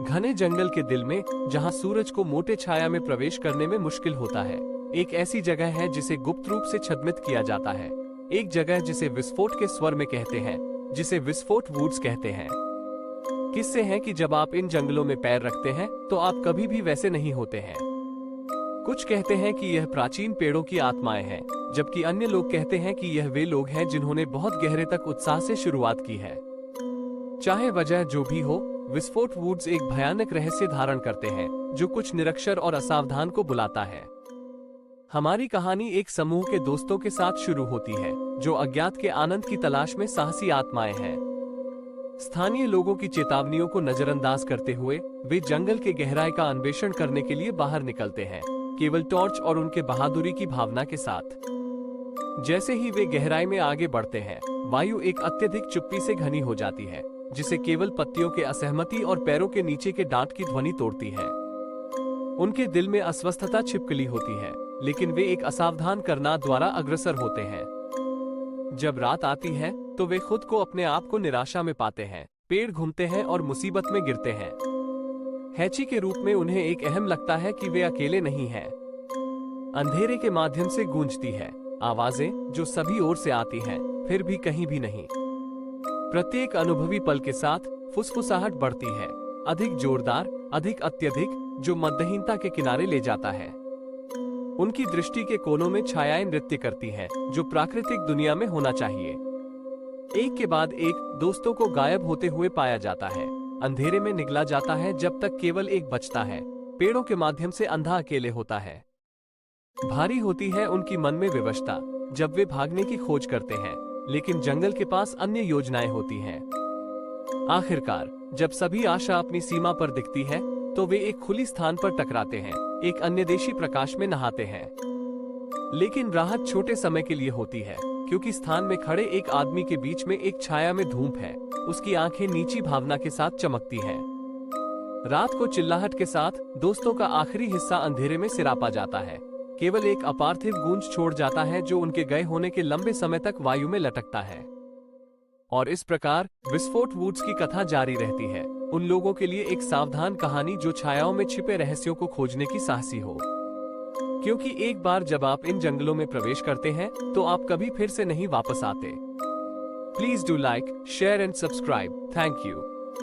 घने जंगल के दिल में, जहां सूरज को मोटे छाया में प्रवेश करने में मुश्किल होता है, एक ऐसी जगह है जिसे गुप्त रूप से छद्मित किया जाता है। एक जगह जिसे विस्फोट के स्वर में कहते हैं, जिसे विस्फोट वुड्स कहते हैं। किस्से हैं कि जब आप इन जंगलों में पैर रखते हैं तो आप कभी भी वैसे नहीं होते हैं। कुछ कहते हैं कि यह प्राचीन पेड़ों की आत्माएं हैं, जबकि अन्य लोग कहते हैं कि यह वे लोग हैं जिन्होंने बहुत गहरे तक उत्साह से शुरुआत की है। चाहे वजह जो भी हो, विस्फोट वुड्स एक भयानक रहस्य धारण करते हैं जो कुछ निरक्षर और असावधान को बुलाता है। हमारी कहानी एक समूह के दोस्तों के साथ शुरू होती है जो अज्ञात के आनंद की तलाश में साहसी आत्माएं हैं। स्थानीय लोगों की चेतावनियों को नजरअंदाज करते हुए वे जंगल के गहराई का अन्वेषण करने के लिए बाहर निकलते हैं, केवल टॉर्च और उनके बहादुरी की भावना के साथ। जैसे ही वे गहराई में आगे बढ़ते हैं, वायु एक अत्यधिक चुप्पी से घनी हो जाती है, जिसे केवल पत्तियों के असहमति और पैरों के नीचे के डांट की ध्वनि तोड़ती है। उनके दिल में अस्वस्थता छिपकली होती है, लेकिन वे एक असावधान करना द्वारा अग्रसर होते हैं। जब रात आती है तो वे खुद को अपने आप को निराशा में पाते हैं, पेड़ घूमते हैं और मुसीबत में गिरते हैं। हैची के रूप में उन्हें एक अहम लगता है कि वे अकेले नहीं हैं। अंधेरे के माध्यम से गूंजती है आवाजें जो सभी ओर से आती हैं, फिर भी कहीं भी नहीं। प्रत्येक अनुभवी पल के साथ फुसफुसाहट बढ़ती है, अधिक जोरदार, अधिक अत्यधिक, जो मध्यहीनता के किनारे ले जाता है। उनकी दृष्टि के कोनों में छायाएं नृत्य करती हैं, जो प्राकृतिक दुनिया में होना चाहिए। एक के बाद एक दोस्तों को गायब होते हुए पाया जाता है। अंधेरे में निगला जाता है जब तक केवल एक बचता है। पेड़ों के माध्यम से अंधा अकेले होता है। भारी होती है उनकी मन में विवशता जब वे भागने की खोज करते हैं, लेकिन जंगल के पास अन्य योजनाएं होती हैं। आखिरकार जब सभी आशा अपनी सीमा पर दिखती है तो वे एक खुली स्थान पर टकराते हैं, एक अन्य देशी प्रकाश में नहाते हैं। लेकिन राहत छोटे समय के लिए होती है, क्योंकि स्थान में खड़े एक आदमी के बीच में एक छाया में धूप है। उसकी आंखें नीची भावना के साथ चमकती हैं। रात को चिल्लाहट के साथ दोस्तों का आखिरी हिस्सा अंधेरे में सिरापा जाता है। केवल एक अपार्थिव गूंज छोड़ जाता है जो उनके गए होने के लंबे समय तक वायु में लटकता है। और इस प्रकार विस्फोट वुड्स की कथा जारी रहती है, उन लोगों के लिए एक सावधान कहानी जो छायाओं में छिपे रहस्यों को खोजने की साहसी हो। क्योंकि एक बार जब आप इन जंगलों में प्रवेश करते हैं तो आप कभी फिर से नहीं वापस आते। Please do like, share and subscribe. Thank you.